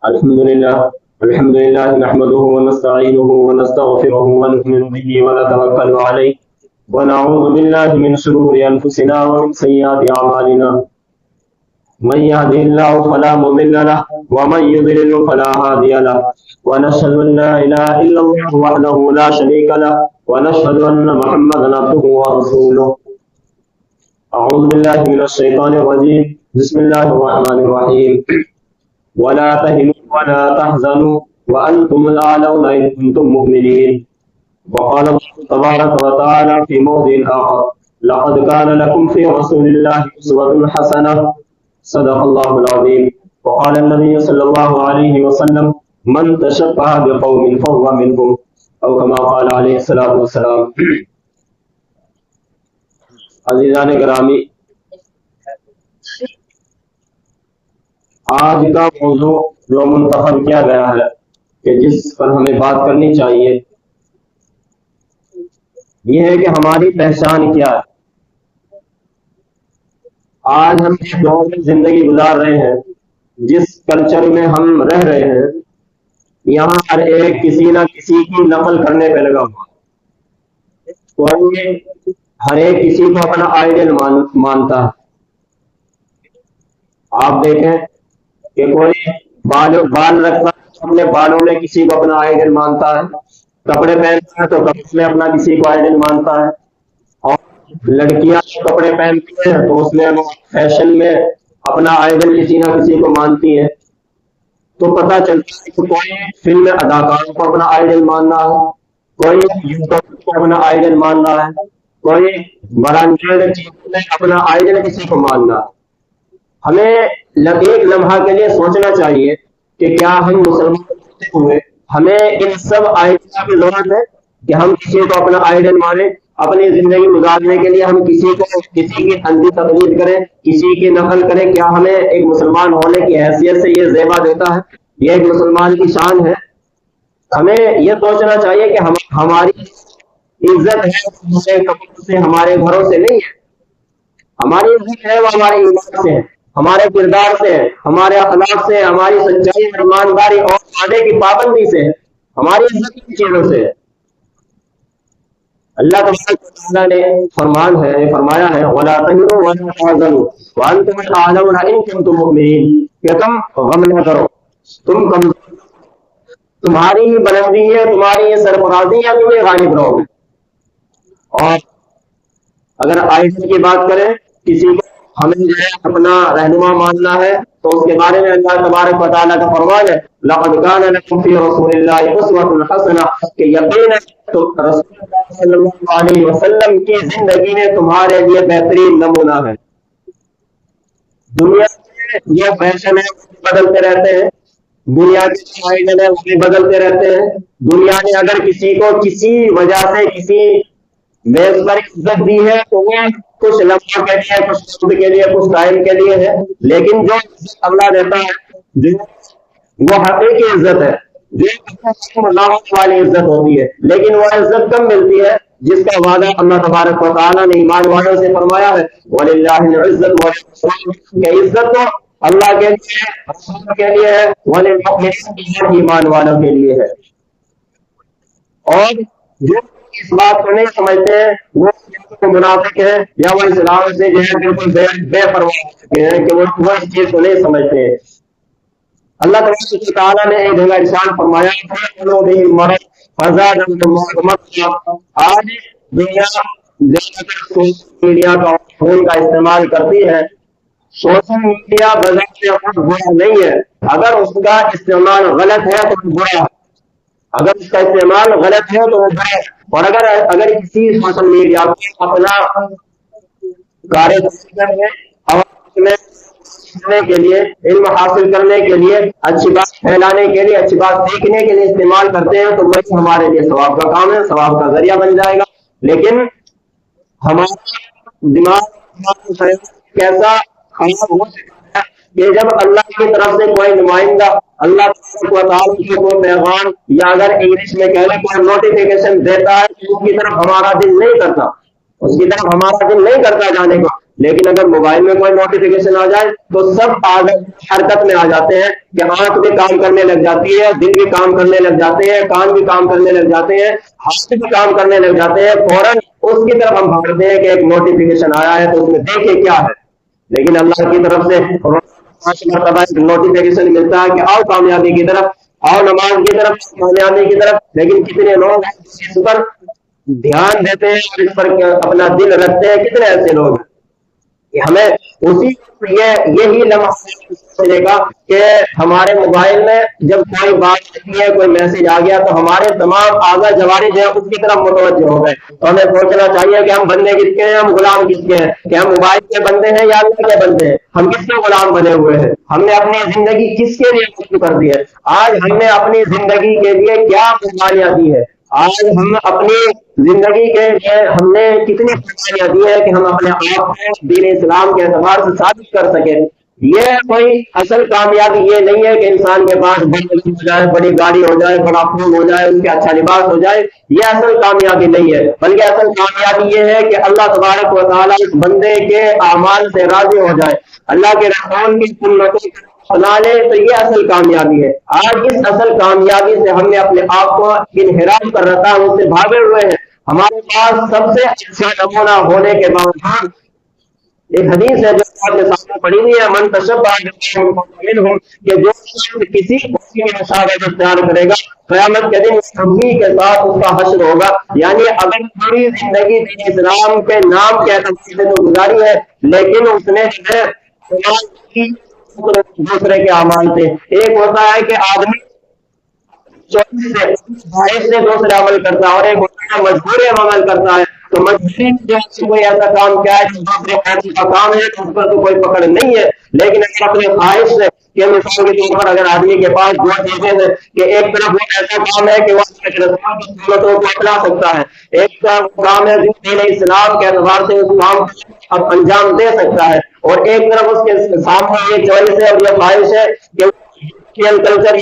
الحمد لله نحمده ونستعينه ونستغفره ونؤمن به ونتوكل عليه ونعوذ بالله من شرور أنفسنا ومن سيئات أعمالنا من يهده الله فلا مضل له ومن يضلل فلا هادي له ونشهد أن لا إله إلا الله وحده لا شريك له ونشهد أن محمدا عبده ورسوله. أعوذ بالله من الشيطان الرجيم. بسم الله الرحمن الرحيم. ولا تهنوا ولا تحزنوا وأنتم الأعلون إن كنتم مؤمنين. وقال الله تبارك وتعالى في موضع آخر: لقد كان لكم في رسول الله أسوة حسنة. صدق الله العظيم. وقال النبي صلى الله عليه وسلم: من تشبه بقوم فهو منهم، أو كما قال عليه الصلاة والسلام. عزیزان گرامی، آج کا موضوع جو منتخب کیا گیا ہے کہ جس پر ہمیں بات کرنی چاہیے، یہ ہے کہ ہماری پہچان کیا ہے. آج ہم جس دور میں زندگی گزار رہے ہیں، جس کلچر میں ہم رہ رہے ہیں، یہاں ہر ایک کسی نہ کسی کی نقل کرنے پہ لگا ہوا. ہر ایک کسی کو اپنا آئیڈیل مانتا ہے. آپ دیکھیں کہ کوئی بال رکھتا ہے، اپنے بالوں میں کسی کو اپنا آئیڈیل مانتا ہے. کپڑے پہنتا ہے تو کپڑے میں اپنا کسی کو آئیڈیل مانتا ہے. اور لڑکیاں کپڑے پہنتی ہیں تو اس میں فیشن میں اپنا آئیڈل کسی نہ کسی کو مانتی ہیں. تو پتہ چلتا ہے کہ کوئی فلم اداکاروں کو اپنا آئیڈل ماننا ہے، کوئی یوٹیوبر کو اپنا آئیڈل ماننا ہے، کوئی برانڈیڈ چیزوں میں اپنا آئیڈل کسی کو ماننا ہے. ہمیں ایک لمحہ کے لیے سوچنا چاہیے کہ کیا ہم مسلمان ہوتے ہوئے ہمیں ان سب آئیڈل کی ضرورت ہے کہ ہم کسی کو اپنا آئیڈل مانیں؟ اپنی زندگی گزارنے کے لیے ہم کسی کی اندھی تقلید کریں، کسی کی نقل کریں؟ کیا ہمیں ایک مسلمان ہونے کی حیثیت سے یہ زیبا دیتا ہے؟ یہ ایک مسلمان کی شان ہے؟ ہمیں یہ سوچنا چاہیے کہ ہماری عزت ہے کپڑوں سے، ہمارے گھروں سے نہیں ہے. ہماری عزت ہے وہ ہمارے ایمان سے ہے، ہمارے کردار سے ہے، ہمارے اخلاق سے، ہماری سچائی، ایمانداری اور وعدے کی پابندی سے ہے. ہماری عزت کی چیزوں سے ہے. اللہ تعالیٰ نے فرمایا ہے وَلَا تَهِنُوا وَلَا تَحْزَنُوا وَأَنْتُمُ الْأَعْلَوْنَ إِن كُنتُم مُؤْمِنِينَ، کہ تم غم نہ کرو، تمہاری ہی بلندی ہے، تمہاری یہ سرفرازی ہے، تمہیں غالب رہو گے. اور اگر آئیڈل کی بات کریں، کسی کو ہمیں جو ہے اپنا رہنما ماننا ہے تو اس کے بارے میں اللہ تبارک و تعالیٰ کا فرمان ہے لَقَدْ كَانَ لَكُمْ فِي رَسُولِ اللَّهِ أُسْوَةٌ حَسَنَةٌ، کہ یقیناً تو رسول اللہ صلی اللہ علیہ وسلم کی زندگی میں تمہارے لیے بہترین نمونہ ہے. دنیا میں یہ فیشن ہے بدلتے رہتے ہیں، دنیا کے آئیڈل ہے وہ بھی بدلتے رہتے ہیں. دنیا نے اگر کسی کو کسی وجہ سے کسی بیس پر عزت دی ہے تو وہ کچھ لمحہ کے لیے، کچھ وقت کے لیے، کچھ ٹائم کے لیے ہے، لیکن جو اللہ دیتا ہے وہ حقیقی عزت ہے، جو اللہ والی عزت ہوتی ہے. لیکن وہ عزت کم ملتی ہے جس کا وعدہ اللہ تبارک و تعالیٰ نے ایمان والوں سے فرمایا ہے وَلِلَّهِ الْعِزَّةُ وَلِلرَّسُولِ، کہ عزت تو اللہ کے لیے، رسول کے لیے ہے، وَلِلْمُؤْمِنِينَ ایمان والوں کے لیے ہے. اور جو اس بات کو نہیں سمجھتے ہیں وہ منافق ہے یا وہ اسلام سے جو ہے بالکل بے پرواہ ہیں کہ وہ اس چیز کو نہیں سمجھتے ہیں. اللہ تعالیٰ نے ایک جگہ ارشاد فرمایا آج دنیا سوشل میڈیا کا فون کا استعمال کرتی ہے. سوشل میڈیا بذات خود برا نہیں ہے، اگر اس کا استعمال غلط ہے تو برا ہے. اگر اس کا استعمال غلط ہے تو وہ برا ہے. اور اگر کسی سوشل میڈیا کو اپنا سیکھنے کے لیے، علم حاصل کرنے کے لیے، اچھی بات پھیلانے کے لیے، اچھی بات سیکھنے کے لیے استعمال کرتے ہیں تو وہی ہمارے لیے ثواب کا کام ہے، ثواب کا ذریعہ بن جائے گا. لیکن ہمارا دماغ کیسا خراب ہو سکتا ہے کہ جب اللہ کی طرف سے کوئی نمائندہ، اللہ تعالیٰ کی کوئی پیغام یا اگر انگلش میں کہہ لیں کوئی نوٹیفیکیشن دیتا ہے تو اس کی طرف ہمارا دل نہیں کرتا جانے کا. لیکن اگر موبائل میں کوئی نوٹیفیکیشن آ جائے تو سب حرکت میں آ جاتے ہیں کہ آنکھ بھی کام کرنے لگ جاتی ہے، دل بھی کام کرنے لگ جاتے ہیں، کان بھی کام کرنے لگ جاتے ہیں، ہاتھ بھی کام کرنے لگ جاتے ہیں، فوراً اس کی طرف ہم بھاگتے ہیں کہ ایک نوٹیفیکیشن آیا ہے تو اس میں دیکھیں کیا ہے۔ لیکن اللہ کی طرف سے 5 مرتبہ نوٹیفیکیشن ملتا ہے کہ آؤ کامیابی کی طرف، آؤ نماز کی طرف، کامیابی کی طرف، لیکن کتنے لوگ اس پر دھیان دیتے ہیں اور اس پر اپنا دل رکھتے ہیں؟ کتنے ایسے لوگ ہیں کہ ہمیں اسی یہی لمحہ سمجھے گا کہ ہمارے موبائل میں جب کوئی بات آتی ہے، کوئی میسج آ گیا تو ہمارے تمام اعضاء جوارح جو ہے اس کی طرف متوجہ ہو گئے۔ تو ہمیں سوچنا چاہیے کہ ہم بندے کس کے ہیں، ہم غلام کس کے ہیں، کہ ہم موبائل کے بندے ہیں یا اللہ کے بندے ہیں، ہم کس کے غلام بنے ہوئے ہیں، ہم نے اپنی زندگی کس کے لیے وقف کر دی ہے، آج ہم نے اپنی زندگی کے لیے کیا قربانیاں دی ہے، آج ہم اپنی زندگی کے لیے ہم نے کتنی قربانیاں دی ہے کہ ہم اپنے آپ کو دین اسلام کے اعتبار سے ثابت کر سکیں۔ یہ کوئی اصل کامیابی یہ نہیں ہے کہ انسان کے پاس بڑی ہو جائے، بڑی گاڑی ہو جائے، بڑا فون ہو جائے، اس کے اچھا لباس ہو جائے، یہ اصل کامیابی نہیں ہے، بلکہ اصل کامیابی یہ ہے کہ اللہ تبارک و تعالیٰ اس بندے کے اعمال سے راضی ہو جائے، اللہ کے رسول کی سنتوں اپنا لے، تو یہ اصل کامیابی ہے۔ آج اس اصل کامیابی سے ہم نے اپنے آپ کو انحراف کر رکھا ہے، اس سے بھاگے ہوئے ہیں۔ ہمارے پاس سب سے اچھا نمونہ ہونے کے باوجود ایک حدیث ہے جو آپ کے سامنے پڑھی ہوئی ہے، من تشبہ منہم، کہ جو کسی قوم کی مشابہت اختیار کرے گا قیامت کے دن انہی کے ساتھ اس کا حشر ہوگا۔ یعنی اگر پوری زندگی دین اسلام کے نام کے اعتبار سے تو گزاری ہے، لیکن اس نے دوسرے کے اعمال تھے۔ ایک ہوتا ہے کہ آدمی خواہش سے دوسرے عمل کرتا ہے، اور ایک ہوتا ہے مجبوری عمل کرتا ہے۔ تو مجبوری جو کوئی ایسا کام کیا ہے جو دوسرے قوم کا کام ہے تو اس پر تو کوئی پکڑ نہیں ہے، لیکن اگر اپنی خواہش سے کہ مثال کے طور پر اگر آدمی کے پاس دو چیزیں ہیں کہ ایک طرف وہ ایسا کام ہے کہ وہ رسول کی سنتوں کو اپنا سکتا ہے، ایک طرف کام ہے جو دین اسلام کے اعتبار سے اس کام کو اب انجام دے سکتا ہے، اور ایک طرف اس کے سامنے یہ چوائس ہے اور یہ خواہش ہے کہ کلچر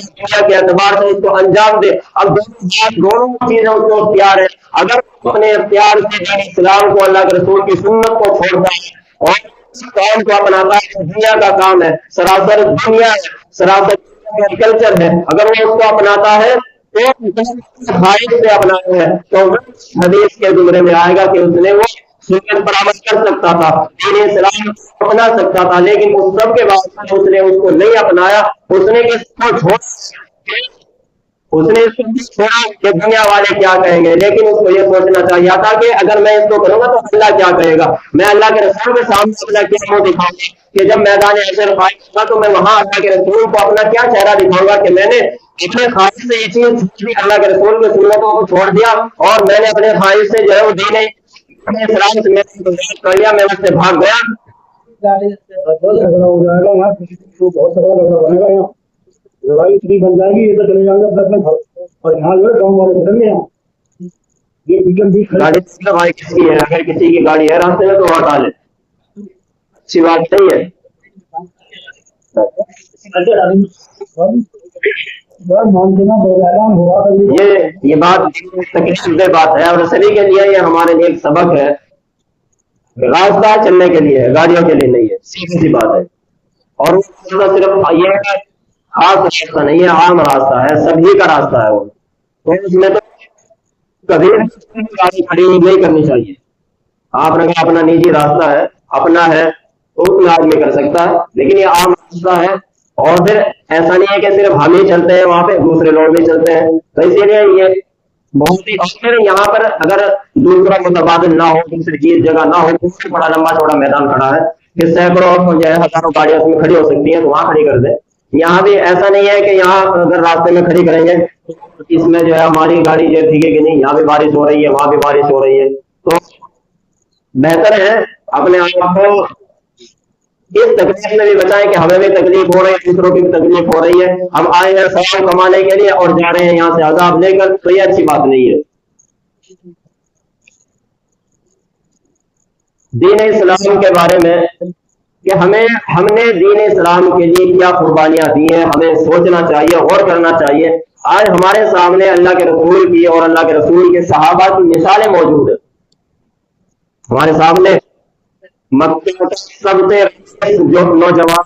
کے اعتبار سے اس کو انجام دے۔ اب دونوں چیزیں اس کو اختیار ہے، اگر اپنے اختیار سے دین اسلام کو، اللہ کے رسول کی سنت کو چھوڑتا ہے اور اس کام کو اپناتا ہے، دنیا کا کام ہے، سراسر دنیا ہے، سراسر کلچر ہے، اگر وہ اس کو اپناتا ہے تو خواہش سے اپنانا ہے تو حدیث کے زمرے میں آئے گا کہ اس نے وہ سنت پر عمل کر سکتا تھا، دین اسلام اپنا سکتا تھا، لیکن اس سب کے باوجود اس نے اس کو نہیں اپنایا۔ اس نے اس کو چھوڑا کہ دنیا والے کیا کہیں گے، لیکن اس کو یہ سوچنا چاہیے تھا کہ اگر میں اس کو کروں گا تو اللہ کیا کہے گا، میں اللہ کے رسول کے سامنے اپنا کیا منہ دکھاؤں گا کہ جب میدان حشر قائم ہوگا تو میں وہاں اللہ کے رسول کو اپنا کیا چہرہ دکھاؤں گا کہ میں نے اپنے خواہش سے یہ چیز اللہ کے رسول کے سنتوں کو چھوڑ دیا اور میں نے اپنے خواہش سے جو ہے وہ دین اسلام سے کر لیا، میں اس سے بھاگ گیا۔ لڑائی اتنی بن جائے گی یہ تو چلے جائیں گے اپنے گھر، اور یہاں جو ہے گاؤں والے بدلنے ہیں یہ ویکینڈ بھی گاڑی کس کی ہے؟ اگر کسی کی گاڑی ہے راستے میں تو وہ ہٹا لے، اچھی بات نہیں ہے۔ یہ بات تکلیف دہ بات ہے اور سبھی کے لیے یہ ہمارے لیے ایک سبق ہے، راستہ چلنے کے لیے، گاڑیوں کے لیے نہیں ہے، سیدھی سی بات ہے۔ اور صرف یہ خاص راستہ نہیں ہے، عام راستہ ہے، سبھی کا راستہ ہے وہ، تو اس میں تو کبھی گاڑی کھڑی نہیں کرنی چاہیے۔ آپ نے اپنا نجی راستہ ہے، اپنا ہے تو اس میں آدمی کر سکتا ہے، لیکن یہ عام راستہ ہے، اور پھر ایسا نہیں ہے کہ صرف ہم ہی چلتے ہیں وہاں پہ، دوسرے لوگ بھی چلتے ہیں، تو اسی لیے یہ بہت ہی، اور پھر یہاں پر اگر دوسرا متبادل نہ ہو، دوسری چیز جگہ نہ ہو، دوسرا بڑا لمبا چوڑا میدان کھڑا ہے کہ سینکڑوں جو ہے ہزاروں گاڑیاں اس میں کھڑی ہو سکتی ہیں تو وہاں کھڑی کر دیں۔ یہاں بھی ایسا نہیں ہے کہ یہاں اگر راستے میں کھڑی کریں گے اس میں جو ہے ہماری گاڑی جو ٹھیک ہے کہ نہیں، یہاں بھی بارش ہو رہی ہے وہاں بھی بارش ہو رہی ہے، تو بہتر ہے اپنے آپ کو اس تکلیف میں بھی بچائیں کہ ہمیں بھی تکلیف ہو رہی ہے، دوسروں کی بھی تکلیف ہو رہی ہے، ہم آئے ہیں ثواب کمانے کے لیے اور جا رہے ہیں یہاں سے عذاب لے کر، تو یہ اچھی بات نہیں ہے۔ دین اسلام کے بارے میں کہ ہم نے دین اسلام کے لیے کیا قربانیاں دی ہیں، ہمیں سوچنا چاہیے، غور کرنا چاہیے۔ آج ہمارے سامنے اللہ کے رسول کی اور اللہ کے رسول کے صحابہ کی مثالیں موجود ہیں، ہمارے سامنے مکے کا سب سے جو نوجوان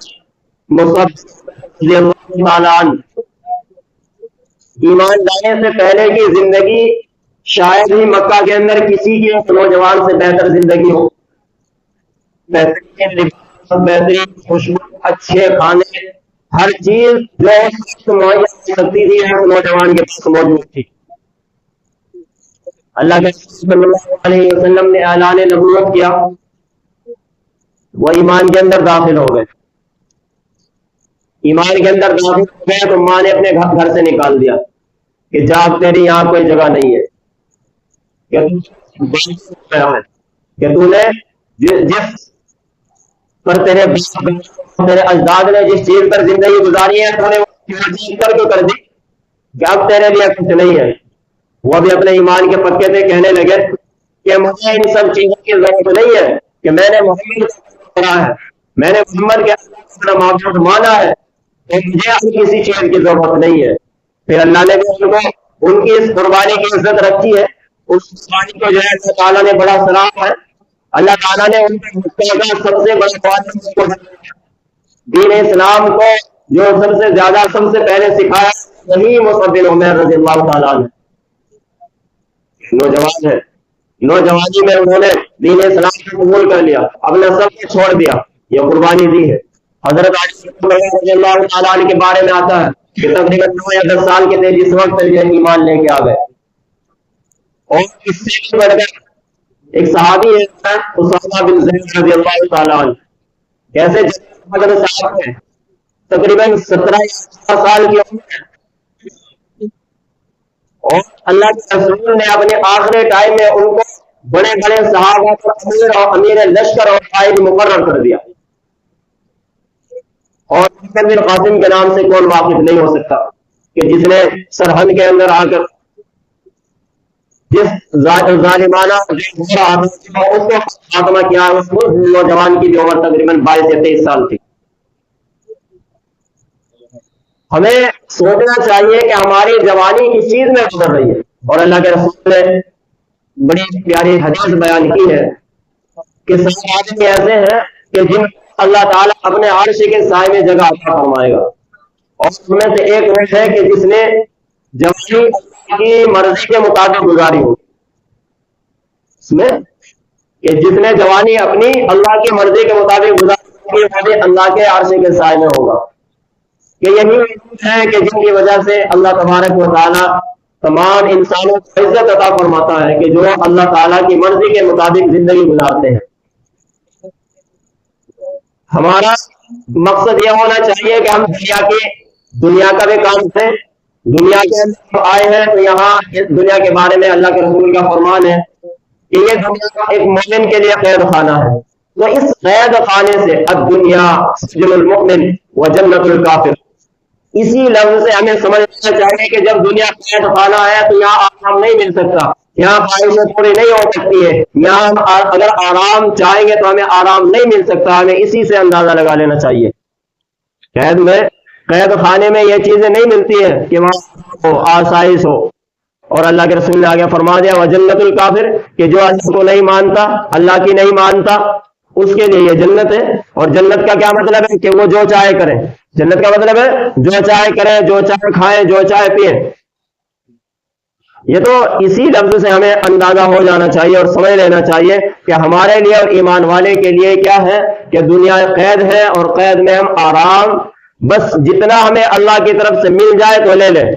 مصعب رضی اللہ تعالیٰ عنہ، ایمان لانے سے پہلے کی زندگی شاید ہی مکہ کے اندر کسی کی نوجوان سے بہتر زندگی ہو، بہترین لباس، بہترین خوشبو، اچھے کھانے، ہر چیز جو مہیا ہو سکتی تھی اس نوجوان کے پاس موجود تھی۔ اللہ کے صلی اللہ علیہ وسلم نے اعلان نبوت کیا، وہ ایمان کے اندر داخل ہو گئے، ایمان کے اندر داخل ہو گئے تو ماں نے اپنے گھر سے نکال دیا کہ جا تیری یہاں کوئی جگہ نہیں ہے، کہ تو نے جس پر تیرے اجداد نے جس چیز پر زندگی گزاری ہے تو نے وہ چیز کر دی کہ اب تیرے لیے کچھ نہیں ہے۔ وہ بھی اپنے ایمان کے پکے تھے، کہنے لگے کہ مجھے ان سب چیزوں کی ضرورت نہیں ہے، کہ میں نے محمد کرا ہے، میں نے محمد کے اپنا معبود مانا ہے، تو مجھے اب کسی چیز کی ضرورت نہیں ہے۔ پھر اللہ نے بھی ان کو ان کی اس قربانی کی عزت رکھی ہے، اس قربانی کو جو ہے اللہ تعالیٰ نے بڑا سراہا ہے۔ اللہ تعالیٰ نے ان کا سب سے بڑا دین اسلام کو جو سب سے زیادہ سب سے پہلے سکھایا وہی مصعب بن عمیر رضی اللہ تعالیٰ عنہ نوجوان ہے، نوجوانی میں انہوں نے دین اسلام کو قبول کر لیا، اپنا سب کو چھوڑ دیا، یہ قربانی دی ہے۔ حضرت علی رضی اللہ تعالیٰ عنہ کے بارے میں آتا ہے کہ تقریباً 9 یا 10 سال کے تھے جس وقت یہ ایمان لے کے آ گئے، اور اس سے بھی بڑھ کر ایک صحابی ہے اسامہ بن زید رضی اللہ تعالیٰ عنہ، کیسے صاحب ہیں تقریباً 17 سال کی عمر ہے، اور اللہ کے رسول نے اپنے آخری ٹائم میں ان کو بڑے بڑے صحابہ کو امیر لشکر اور قائد مقرر کر دیا، اور بن قاسم کے نام سے کون واقف نہیں ہو سکتا کہ جس نے سرحد کے اندر آ کر جس ظالمانہ اس کو خاتمہ کیا، اس نوجوان کی جو عمر تقریباً 22 یا 23 سال تھی۔ ہمیں سوچنا چاہیے کہ ہماری جوانی کس چیز میں گزر رہی ہے، اور اللہ کے رسول نے بڑی پیاری حدیث بیان کی ہے کہ 7 آدمی ایسے ہیں کہ جن اللہ تعالیٰ اپنے عرش کے سائے میں جگہ عطا فرمائے گا، اور اس میں سے ایک وہ ہے کہ جس نے جوانی کی مرضی کے مطابق گزاری ہو، اس میں کہ جس نے جوانی اپنی اللہ کی مرضی کے مطابق گزاری وہ بھی اللہ کے عرش کے سائے میں ہوگا، کہ یہی ہے کہ جن کی وجہ سے اللہ تبارک و تعالیٰ تمام انسانوں کو عزت عطا فرماتا ہے کہ جو اللہ تعالیٰ کی مرضی کے مطابق زندگی گزارتے ہیں۔ ہمارا مقصد یہ ہونا چاہیے کہ ہم دنیا کا بھی کام کریں، دنیا کے اندر آئے ہیں تو یہاں اس دنیا کے بارے میں اللہ کے رسول کا فرمان ہے کہ یہ دنیا ایک مومن کے لیے قید خانہ ہے، تو اس قید خانے سے الدنیا سجن المؤمن و جنت الکافر، اسی لفظ سے ہمیں سمجھنا چاہیے کہ جب دنیا قید خانہ ہے تو یہاں آرام نہیں مل سکتا، یہاں خواہشیں پوری نہیں ہو سکتی ہے، یہاں ہم اگر آرام چاہیں گے تو ہمیں آرام نہیں مل سکتا، ہمیں اسی سے اندازہ لگا لینا چاہیے۔ قید خانے میں یہ چیزیں نہیں ملتی ہیں کہ وہاں آسائش ہو، اور اللہ کے رسول نے آگے فرما دیا وجنت الکافر کہ جو اللہ کو نہیں مانتا، اللہ کی نہیں مانتا، اس کے لیے یہ جنت ہے۔ اور جنت کا کیا مطلب ہے کہ وہ جو چاہے کریں، جنت کا مطلب ہے جو چاہے کریں، جو چاہے کھائیں، جو چاہے پیئیں۔ یہ تو اسی لفظ سے ہمیں اندازہ ہو جانا چاہیے اور سمجھ لینا چاہیے کہ ہمارے لیے اور ایمان والے کے لیے کیا ہے کہ دنیا قید ہے، اور قید میں ہم آرام بس جتنا ہمیں اللہ کی طرف سے مل جائے تو لے لیں،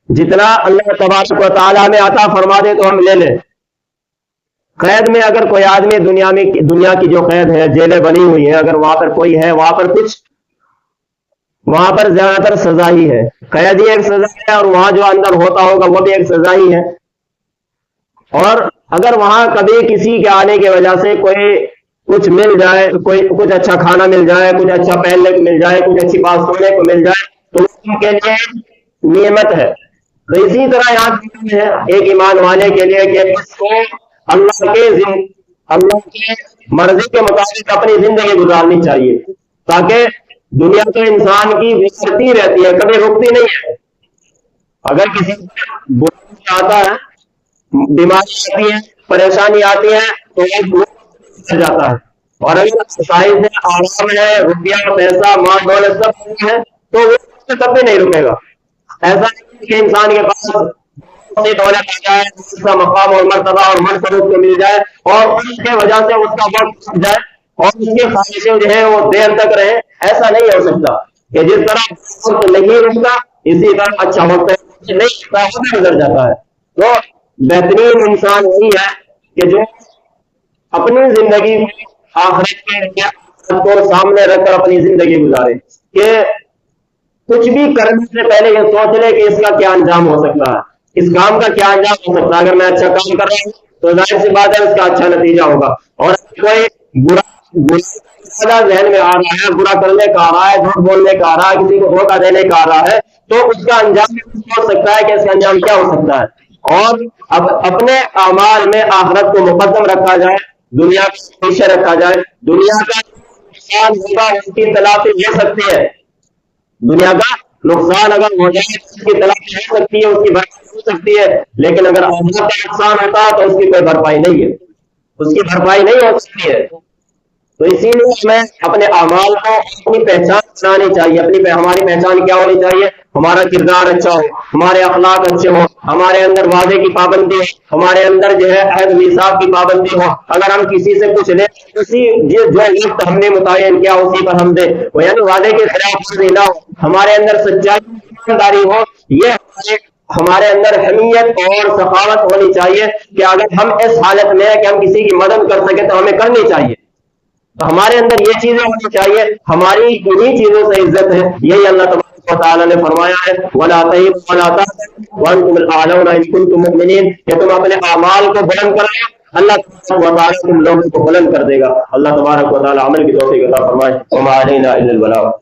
جتنا اللہ تبارک و تعالیٰ ہمیں عطا فرما دے تو ہم لے لیں۔ قید میں اگر کوئی آدمی دنیا کی جو قید ہے، جیلیں بنی ہوئی ہیں، اگر وہاں پر کوئی ہے، وہاں پر زیادہ تر سزا ہی ہے، قید ہی ایک سزا ہے، اور وہاں جو اندر ہوتا ہوگا وہ بھی ایک سزا ہی ہے۔ اور اگر وہاں کبھی کسی کے آنے کی وجہ سے کوئی کچھ مل جائے، کچھ اچھا کھانا مل جائے، کچھ اچھا پہننے کو مل جائے، کچھ اچھی بات سننے کو مل جائے تو ان کے لیے نعمت ہے۔ تو اسی طرح یہاں ہے ایک ایمان والے کے لیے کہ اس کو اللہ کے مرضی کے مطابق اپنی زندگی گزارنی چاہیے، تاکہ دنیا تو انسان کی گزرتی رہتی ہے، کبھی رکتی نہیں ہے۔ اگر کسی برا آتا ہے، بیماری آتی ہے، پریشانی آتی ہے تو ایک جاتا ہے، اور اگر ایکسرسائز ہے، آرام ہے، روپیہ پیسہ مال دولت سب ہے تو وہ تب بھی نہیں رکے گا. ایسا نہیں کہ انسان کے پاس دولت آ جائے، اس کا مقام اور مرتبہ اور منصب اس کو مل جائے اور اس کی وجہ سے اس کا وقت چھپ جائے اور اس کی خواہشیں جو ہے وہ دیر تک رہے. ایسا نہیں ہو سکتا کہ جس طرح وقت نہیں رکتا اسی طرح اچھا وقت نہیں رکتا، گزر جاتا ہے. تو بہترین انسان وہی ہے کہ جو اپنی زندگی میں آخرت کے کو سامنے رکھ کر اپنی زندگی گزارے، کہ کچھ بھی کرنے سے پہلے یہ سوچ لے کہ اس کا کیا انجام ہو سکتا ہے، اس کام کا کیا انجام ہو سکتا ہے. اگر میں اچھا کام کر رہا ہوں تو ظاہر سی بات ہے اس کا اچھا نتیجہ ہوگا، اور کوئی برا ذہن میں آ رہا ہے، برا کرنے کا آ رہا ہے، جھوٹ بولنے کا آ رہا ہے، کسی کو دھوکہ دینے کا آ رہا ہے تو اس کا انجام ہو سکتا ہے کہ اس کا انجام کیا ہو سکتا ہے. اور اب اپنے اعمال میں آخرت کو مقدم رکھا جائے، دنیا کو پیچھے رکھا جائے. دنیا کا نقصان ہوگا اس کی تلافی ہو سکتی ہے، دنیا کا نقصان اگر ہو جائے تو اس کی تلافی ہو سکتی ہے، اس کی بھرپائی ہو سکتی ہے، لیکن اگر آخرت کا نقصان ہوتا ہے تو اس کی کوئی بھرپائی نہیں ہے، اس کی بھرپائی نہیں ہو سکتی ہے. تو اسی لیے ہمیں اپنے اعمال کو اپنی پہچان بنانی چاہیے. ہماری پہچان کیا ہونی چاہیے؟ ہمارا کردار اچھا ہو، ہمارے اخلاق اچھے ہو، ہمارے اندر وعدے کی پابندی ہو، ہمارے اندر جو ہے عہد میثاق کی پابندی ہو. اگر ہم کسی سے کچھ لیں اسی جو وقت ہم نے متعین کیا اسی پر ہم دیں، وہ یعنی وعدے کے خلاف ورزی نہ ہو، ہمارے اندر سچائی ایمانداری ہو. یہ ہمارے اندر حمیت اور سخاوت ہونی چاہیے کہ اگر ہم اس حالت میں کہ ہم کسی کی مدد کر سکیں تو ہمیں کرنی چاہیے. تو ہمارے اندر یہ چیزیں ہونی چاہیے، ہماری انہی چیزوں سے عزت ہے. یہی اللہ تبارک و تعالیٰ نے فرمایا ہے وَلَا تَهِنُوا وَلَا تَحْزَنُوا وَأَنْتُمُ الْأَعْلَوْنَ إِن كُنتُم مُؤْمِنِينَ، کہ تم اپنے اعمال کو بلند کرو، اللہ تبارک و تعالیٰ تم لوگوں کو بلند کر دے گا. اللہ تبارک و تعالیٰ عمل کی توفیق عطا فرمائے. وَمَا عَلَيْنَا إِلَّا الْبَلَاغُ.